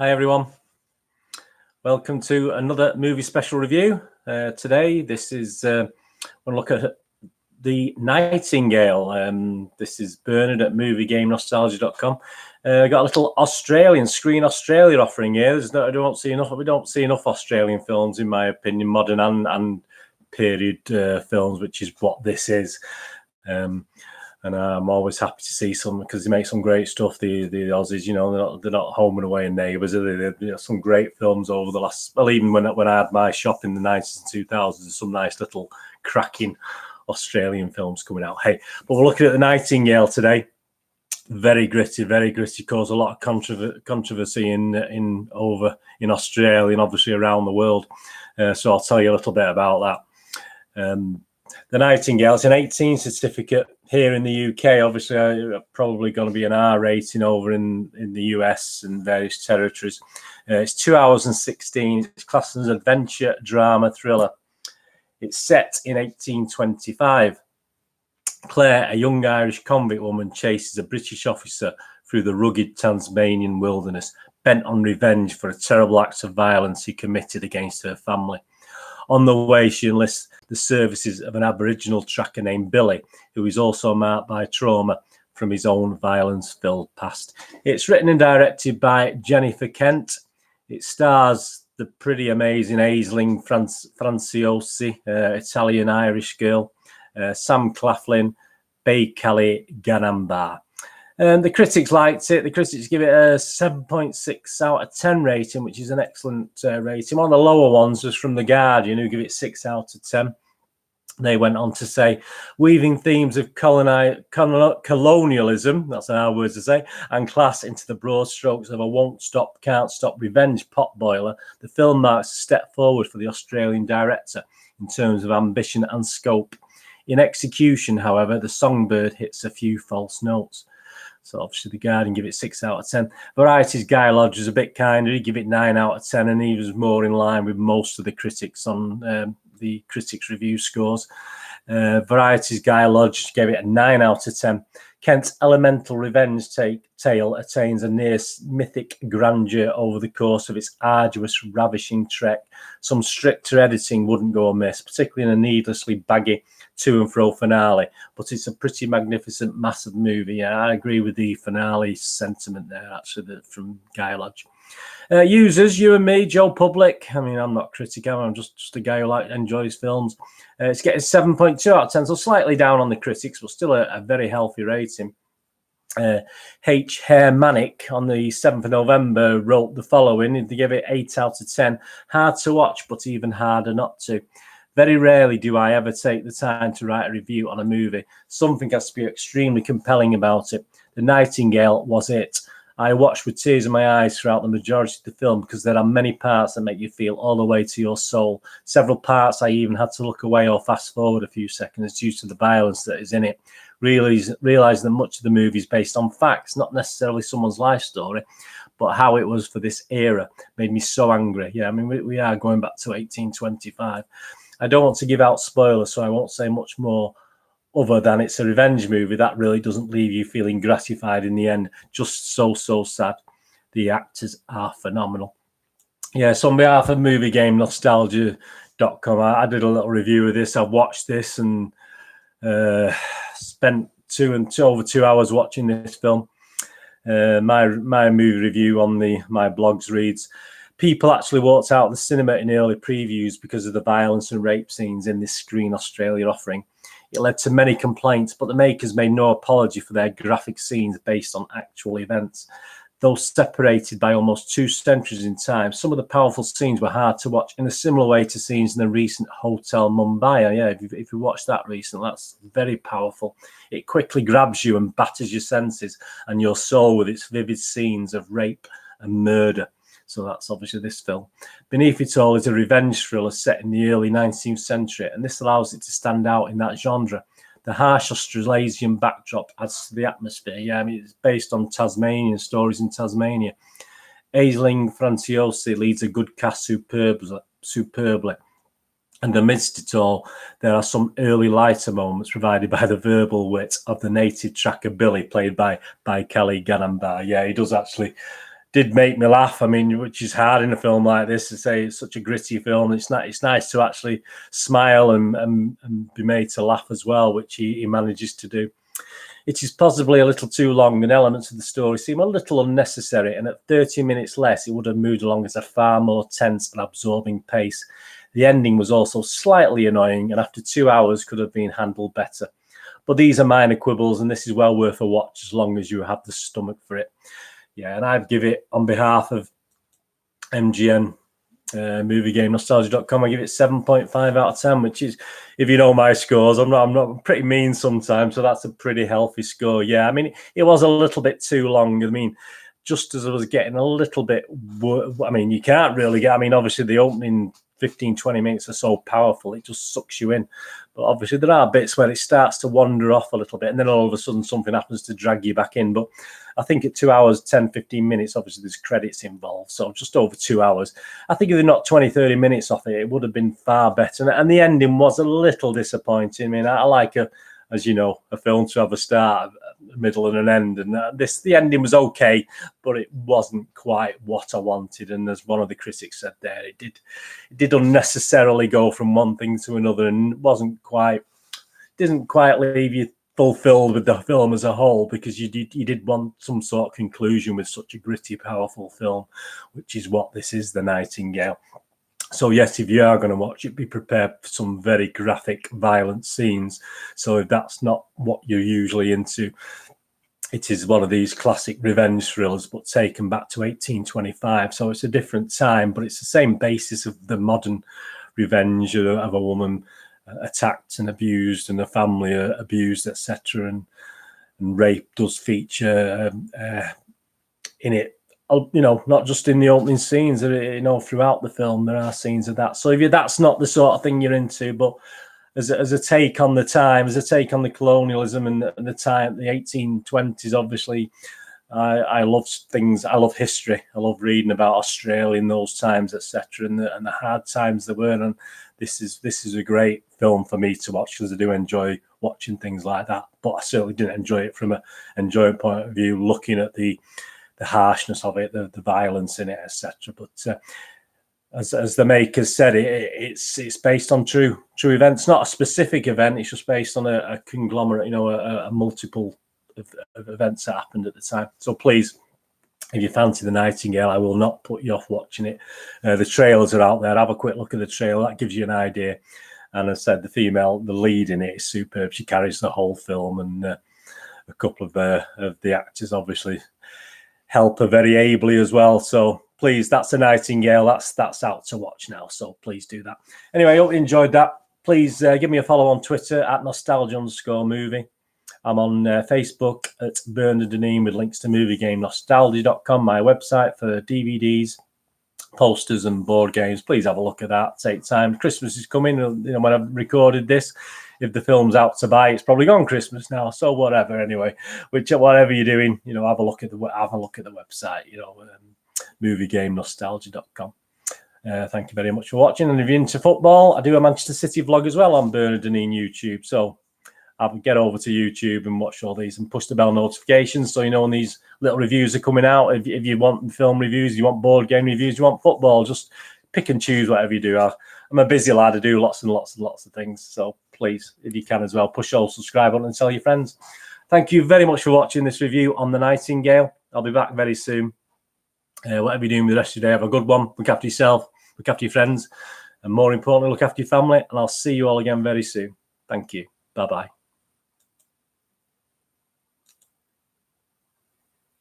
Hi everyone, welcome to another movie special review. Today this is we'll look at the Nightingale. This is Bernard at moviegamenostalgia.com. Got a little Australian Screen Australia offering here. We don't see enough Australian films, in my opinion, modern and period films, which is what this is. And I'm always happy to see some, because they make some great stuff. The Aussies, you know, they're not home and away and neighbours. They're some great films over the last. Well, even when I had my shop in the 90s and 2000s, there's some nice little cracking Australian films coming out. Hey, but we're looking at the Nightingale today. Very gritty, caused a lot of controversy in Australia and obviously around the world. So I'll tell you a little bit about that. The Nightingale is an 18 certificate here in the UK. Obviously, probably going to be an R rating over in the US and various territories. It's 2 hours and 16. It's classed as an adventure, drama, thriller. It's set in 1825. Claire, a young Irish convict woman, chases a British officer through the rugged Tasmanian wilderness, bent on revenge for a terrible act of violence he committed against her family. On the way, she enlists the services of an Aboriginal tracker named Billy, who is also marked by trauma from his own violence-filled past. It's written and directed by Jennifer Kent. It stars the pretty amazing Aisling Franciosi, Italian-Irish girl, Sam Claflin, Kelly Ganamba. The critics liked it. The critics give it a 7.6 out of 10 rating, which is an excellent rating. One of the lower ones was from The Guardian, who give it 6 out of 10. They went on to say, weaving themes of colonialism, that's an hard word to say, and class into the broad strokes of a won't stop, can't stop revenge potboiler, the film marks a step forward for the Australian director in terms of ambition and scope. In execution, however, the songbird hits a few false notes. So obviously The Guardian give it 6 out of 10. Variety's Guy Lodge was a bit kinder. He give it 9 out of 10, and he was more in line with most of the critics on the critics' review scores. Variety's Guy Lodge gave it a 9 out of 10. Kent's elemental revenge tale attains a near mythic grandeur over the course of its arduous, ravishing trek. Some stricter editing wouldn't go amiss, particularly in a needlessly baggy to and fro finale, but it's a pretty magnificent, massive movie. Yeah, I agree with the finale sentiment there, actually, from Guy Lodge. Users, you and me, Joe Public. I mean, I'm not a critic, I'm just a guy who enjoys films. It's getting 7.2 out of 10, so slightly down on the critics, but still a very healthy rating. H. Hare Manick on the 7th of November wrote the following. They give it 8 out of 10. Hard to watch, but even harder not to. Very rarely do I ever take the time to write a review on a movie. Something has to be extremely compelling about it. The Nightingale was it. I watched with tears in my eyes throughout the majority of the film because there are many parts that make you feel all the way to your soul. Several parts I even had to look away or fast forward a few seconds due to the violence that is in it. Realize that much of the movie is based on facts, not necessarily someone's life story, but how it was for this era made me so angry. Yeah, I mean, we are going back to 1825. I don't want to give out spoilers, so I won't say much more other than it's a revenge movie that really doesn't leave you feeling gratified in the end. Just so sad. The actors are phenomenal. Yeah, so on behalf of moviegamenostalgia.com, I did a little review of this. I've watched this and spent over 2 hours watching this film. My movie review on my blogs reads, people actually walked out of the cinema in early previews because of the violence and rape scenes in this Screen Australia offering. It led to many complaints, but the makers made no apology for their graphic scenes based on actual events. Though separated by almost 2 centuries in time, some of the powerful scenes were hard to watch in a similar way to scenes in the recent Hotel Mumbai. Yeah, if you watched that recently, that's very powerful. It quickly grabs you and batters your senses and your soul with its vivid scenes of rape and murder. So that's obviously this film. Beneath it all is a revenge thriller set in the early 19th century, and this allows it to stand out in that genre. The harsh Australasian backdrop adds to the atmosphere. Yeah, I mean, it's based on Tasmanian stories in Tasmania. Aisling Franciosi leads a good cast superbly. And amidst it all, there are some early lighter moments provided by the verbal wit of the native tracker Billy, played by Kelly Ganamba. Yeah, he does actually did make me laugh. I mean, which is hard in a film like this to say. It's such a gritty film. It's nice to actually smile and be made to laugh as well, which he manages to do. It is possibly a little too long, and elements of the story seem a little unnecessary, and at 30 minutes less, it would have moved along at a far more tense and absorbing pace. The ending was also slightly annoying, and after 2 hours could have been handled better. But these are minor quibbles, and this is well worth a watch as long as you have the stomach for it. Yeah, and I'd give it, on behalf of MGN, moviegamenostalgia.com, I give it 7.5 out of 10, which is, if you know my scores, I'm pretty mean sometimes, so that's a pretty healthy score. Yeah, I mean, it was a little bit too long. I mean, just as I was getting a little bit, I mean, you can't really get, I mean, obviously the opening 15-20 minutes are so powerful, it just sucks you in. But obviously there are bits where it starts to wander off a little bit, and then all of a sudden something happens to drag you back in. But I think at 2 hours, 10-15 minutes, obviously there's credits involved, so just over 2 hours. I think if they knocked 20-30 minutes off it, it would have been far better. And the ending was a little disappointing. I mean, I like, as you know, a film to have a start, a middle and an end, and the ending was okay, but it wasn't quite what I wanted. And as one of the critics said there, it did unnecessarily go from one thing to another, and didn't quite leave you fulfilled with the film as a whole, because you did want some sort of conclusion with such a gritty, powerful film, which is what this is, The Nightingale. So yes, if you are going to watch it, be prepared for some very graphic, violent scenes. So if that's not what you're usually into, it is one of these classic revenge thrillers, but taken back to 1825. So it's a different time, but it's the same basis of the modern revenge of a woman attacked and abused, and a family abused, etc. And rape does feature in it. You know, not just in the opening scenes, you know, throughout the film there are scenes of that. So if that's not the sort of thing you're into, but as a take on the time, as a take on the colonialism and the time, the 1820s, obviously, I love things. I love history. I love reading about Australia in those times, etc., and the hard times there were. And this is a great film for me to watch, because I do enjoy watching things like that. But I certainly didn't enjoy it from an enjoyment point of view, looking at the harshness of it, the violence in it, etc. But as the makers said, it's based on true events, not a specific event. It's just based on a conglomerate, you know, a multiple of events that happened at the time. So please, if you fancy The Nightingale, I will not put you off watching it. The trailers are out there. Have a quick look at the trailer. That gives you an idea. And as I said, the lead in it is superb. She carries the whole film, and a couple of the actors obviously help her very ably as well. So please, that's The Nightingale. That's out to watch now. So please do that. Anyway, I hope you enjoyed that. Please give me a follow on Twitter at nostalgia_movie. I'm on Facebook at Bernard Deneen, with links to moviegamenostalgia.com, my website for DVDs, posters and board games. Please have a look at that. Take time. Christmas is coming. You know, when I've recorded this, if the film's out to buy, it's probably gone Christmas now. So whatever. Anyway, whatever you're doing, you know, have a look at the website. You know, moviegamenostalgia.com. Thank you very much for watching. And if you're into football, I do a Manchester City vlog as well on Bernard Deneen YouTube. So I'll get over to YouTube and watch all these and push the bell notifications, so you know when these little reviews are coming out. If you want film reviews, you want board game reviews, you want football, just pick and choose whatever you do. I'm a busy lad. I do lots and lots and lots of things. So please, if you can as well, push all subscribe button and tell your friends. Thank you very much for watching this review on The Nightingale. I'll be back very soon. Whatever you're doing with the rest of your day, have a good one. Look after yourself, look after your friends, and more importantly, look after your family. And I'll see you all again very soon. Thank you. Bye-bye.